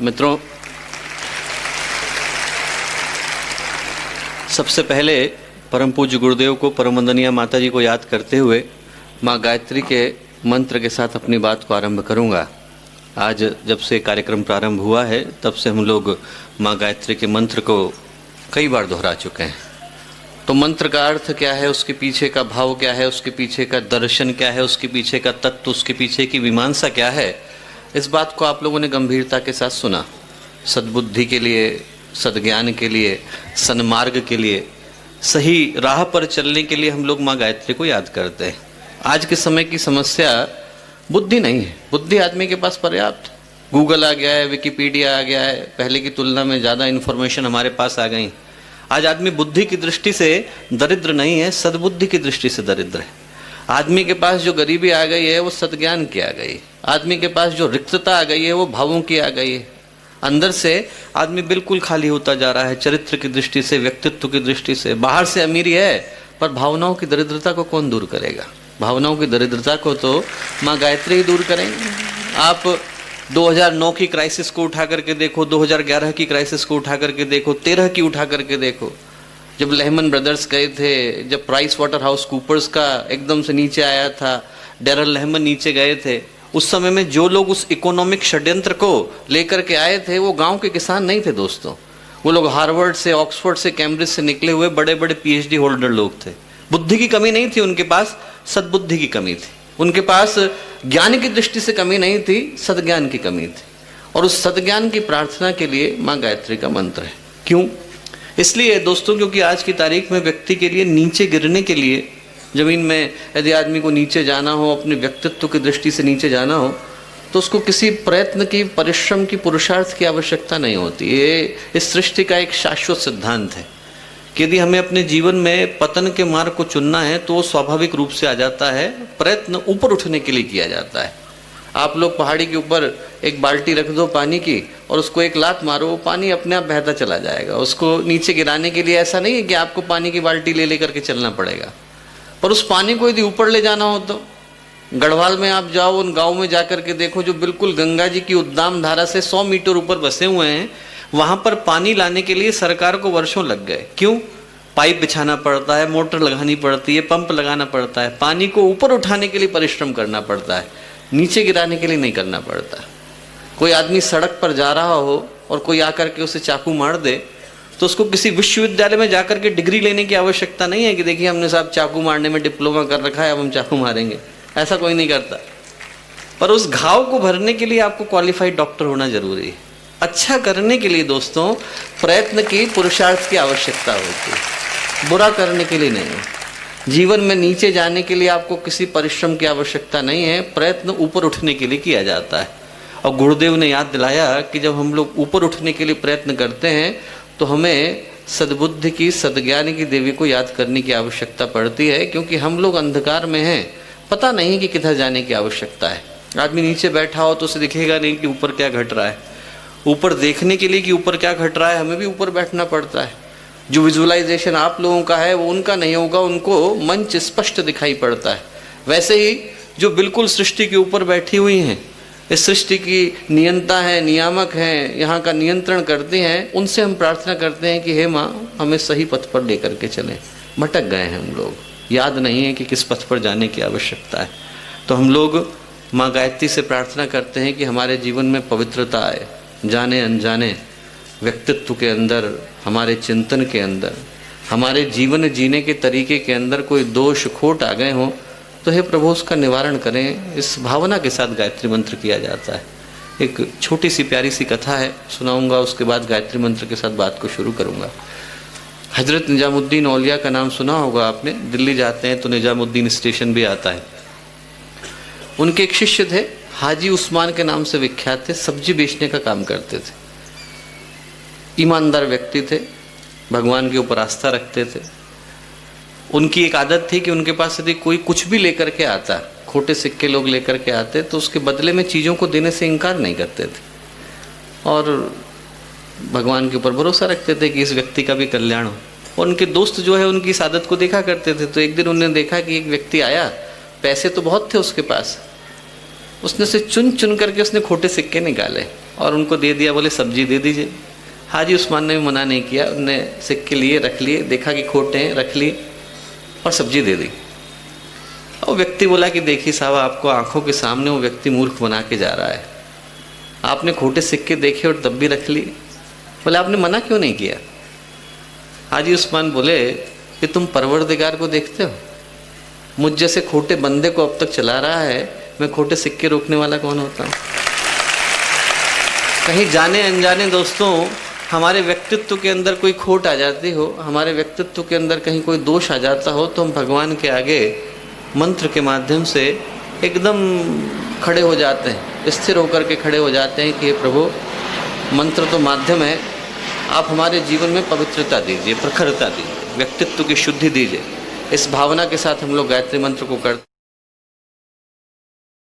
मित्रों, सबसे पहले परम पूज्य गुरुदेव को, परम वंदनीय माता जी को याद करते हुए माँ गायत्री के मंत्र के साथ अपनी बात को आरंभ करूँगा। आज जब से कार्यक्रम प्रारंभ हुआ है तब से हम लोग माँ गायत्री के मंत्र को कई बार दोहरा चुके हैं। तो मंत्र का अर्थ क्या है, उसके पीछे का भाव क्या है, उसके पीछे का दर्शन क्या है, उसके पीछे का तत्व, उसके पीछे की मीमांसा क्या है, इस बात को आप लोगों ने गंभीरता के साथ सुना। सद्बुद्धि के लिए, सद्ज्ञान के लिए, सन्मार्ग के लिए, सही राह पर चलने के लिए हम लोग माँ गायत्री को याद करते हैं। आज के समय की समस्या बुद्धि नहीं है। बुद्धि आदमी के पास पर्याप्त, गूगल आ गया है, विकिपीडिया आ गया है, पहले की तुलना में ज़्यादा इन्फॉर्मेशन हमारे पास आ गई। आज आदमी बुद्धि की दृष्टि से दरिद्र नहीं है, सद्बुद्धि की दृष्टि से दरिद्र है। आदमी के पास जो गरीबी आ गई है वो सद्ज्ञान की आ गई। आदमी के पास जो रिक्तता आ गई है वो भावों की आ गई है। अंदर से आदमी बिल्कुल खाली होता जा रहा है, चरित्र की दृष्टि से, व्यक्तित्व की दृष्टि से। बाहर से अमीरी है पर भावनाओं की दरिद्रता को कौन दूर करेगा? भावनाओं की दरिद्रता को तो माँ गायत्री ही दूर करेंगे। आप 2009 की क्राइसिस को उठा करके देखो, 2011 की क्राइसिस को उठा करके देखो, 13 की उठा करके देखो। जब लेहमन ब्रदर्स गए थे, जब प्राइस वाटर हाउस कूपर्स का एकदम से नीचे आया था, डैरल लेहमन नीचे गए थे, उस समय में जो लोग उस इकोनॉमिक षड्यंत्र को लेकर के आए थे वो गांव के किसान नहीं थे दोस्तों। वो लोग हार्वर्ड से, ऑक्सफोर्ड से, कैम्ब्रिज से निकले हुए बड़े बड़े पीएचडी होल्डर लोग थे। बुद्धि की कमी नहीं थी उनके पास, सद्बुद्धि की कमी थी। उनके पास ज्ञान की दृष्टि से कमी नहीं थी, सद्ज्ञान की कमी थी। और उस सद्ज्ञान की प्रार्थना के लिए माँ गायत्री का मंत्र है। क्यों? इसलिए दोस्तों क्योंकि आज की तारीख में व्यक्ति के लिए नीचे गिरने के लिए, जमीन में यदि आदमी को नीचे जाना हो, अपने व्यक्तित्व की दृष्टि से नीचे जाना हो, तो उसको किसी प्रयत्न की, परिश्रम की, पुरुषार्थ की आवश्यकता नहीं होती। ये इस सृष्टि का एक शाश्वत सिद्धांत है कि यदि हमें अपने जीवन में पतन के मार्ग को चुनना है तो वो स्वाभाविक रूप से आ जाता है। प्रयत्न ऊपर उठने के लिए किया जाता है। आप लोग पहाड़ी के ऊपर एक बाल्टी रख दो पानी की और उसको एक लात मारो, वो पानी अपने आप बहता चला जाएगा। उसको नीचे गिराने के लिए ऐसा नहीं है कि आपको पानी की बाल्टी ले लेकर के चलना पड़ेगा। पर उस पानी को यदि ऊपर ले जाना हो तो गढ़वाल में आप जाओ, उन गाँव में जाकर के देखो जो बिल्कुल गंगा जी की उद्दाम धारा से 100 मीटर ऊपर बसे हुए हैं। वहां पर पानी लाने के लिए सरकार को वर्षों लग गए। क्यों? पाइप बिछाना पड़ता है, मोटर लगानी पड़ती है, पंप लगाना पड़ता है। पानी को ऊपर उठाने के लिए परिश्रम करना पड़ता है, नीचे गिराने के लिए नहीं करना पड़ता। कोई आदमी सड़क पर जा रहा हो और कोई आकर के उसे चाकू मार दे तो उसको किसी विश्वविद्यालय में जाकर के डिग्री लेने की आवश्यकता नहीं है कि देखिए हमने साहब चाकू मारने में डिप्लोमा कर रखा है, अब हम चाकू मारेंगे। ऐसा कोई नहीं करता। पर उस घाव को भरने के लिए आपको क्वालिफाइड डॉक्टर होना जरूरी है। अच्छा करने के लिए दोस्तों प्रयत्न की, पुरुषार्थ की आवश्यकता होती है, बुरा करने के लिए नहीं। जीवन में नीचे जाने के लिए आपको किसी परिश्रम की आवश्यकता नहीं है, प्रयत्न ऊपर उठने के लिए किया जाता है। और गुरुदेव ने याद दिलाया कि जब हम लोग ऊपर उठने के लिए प्रयत्न करते हैं तो हमें सद्बुद्धि की, सद्ज्ञान की देवी को याद करने की आवश्यकता पड़ती है, क्योंकि हम लोग अंधकार में हैं, पता नहीं कि किधर जाने की आवश्यकता है। आदमी नीचे बैठा हो तो उसे दिखेगा नहीं कि ऊपर क्या घट रहा है। ऊपर देखने के लिए कि ऊपर क्या घट रहा है हमें भी ऊपर बैठना पड़ता है। जो विजुअलाइजेशन आप लोगों का है वो उनका नहीं होगा, उनको मंच स्पष्ट दिखाई पड़ता है। वैसे ही जो बिल्कुल सृष्टि के ऊपर बैठी हुई हैं, इस सृष्टि की नियंता है, नियामक हैं, यहाँ का नियंत्रण करते हैं, उनसे हम प्रार्थना करते हैं कि हे माँ हमें सही पथ पर लेकर के चलें। भटक गए हैं हम लोग, याद नहीं है कि किस पथ पर जाने की आवश्यकता है। तो हम लोग माँ गायत्री से प्रार्थना करते हैं कि हमारे जीवन में पवित्रता आए, जाने अनजाने व्यक्तित्व के अंदर, हमारे चिंतन के अंदर, हमारे जीवन जीने के तरीके के अंदर कोई दोष खोट आ गए हों तो हे प्रभु उसका निवारण करें। इस भावना के साथ गायत्री मंत्र किया जाता है। एक छोटी सी प्यारी सी कथा है, सुनाऊंगा, उसके बाद गायत्री मंत्र के साथ बात को शुरू करूंगा। हजरत निजामुद्दीन औलिया का नाम सुना होगा आपने। दिल्ली जाते हैं तो निजामुद्दीन स्टेशन भी आता है। उनके एक शिष्य थे, हाजी उस्मान के नाम से विख्यात थे, सब्जी बेचने का काम करते थे। ईमानदार व्यक्ति थे, भगवान के ऊपर आस्था रखते थे। उनकी एक आदत थी कि उनके पास यदि कोई कुछ भी लेकर के आता, खोटे सिक्के लोग लेकर के आते, तो उसके बदले में चीज़ों को देने से इनकार नहीं करते थे और भगवान के ऊपर भरोसा रखते थे कि इस व्यक्ति का भी कल्याण हो। और उनके दोस्त जो है उनकी इस आदत को देखा करते थे। तो एक दिन उन्होंने देखा कि एक व्यक्ति आया, पैसे तो बहुत थे उसके पास, उसने से चुन चुन करके उसने खोटे सिक्के निकाले और उनको दे दिया, बोले सब्जी दे दीजिए। हाजी उस्मान ने भी मना नहीं किया, उनने सिक्के लिए, रख लिए, देखा कि खोटे हैं, रख लिए और सब्जी दे दी। और व्यक्ति बोला कि देखिए साहब, आपको आंखों के सामने वो व्यक्ति मूर्ख बना के जा रहा है, आपने खोटे सिक्के देखे और तब भी रख लिए। बोले आपने मना क्यों नहीं किया? हाजी उस्मान बोले कि तुम परवरदिगार को देखते हो, मुझ जैसे खोटे बंदे को अब तक चला रहा है, मैं खोटे सिक्के रोकने वाला कौन होता हूँ? कहीं जाने अनजाने दोस्तों हमारे व्यक्तित्व के अंदर कोई खोट आ जाती हो, हमारे व्यक्तित्व के अंदर कहीं कोई दोष आ जाता हो, तो हम भगवान के आगे मंत्र के माध्यम से एकदम खड़े हो जाते हैं, स्थिर होकर के खड़े हो जाते हैं कि हे प्रभु, मंत्र तो माध्यम है, आप हमारे जीवन में पवित्रता दीजिए, प्रखरता दीजिए, व्यक्तित्व की शुद्धि दीजिए। इस भावना के साथ हम लोग गायत्री मंत्र को करते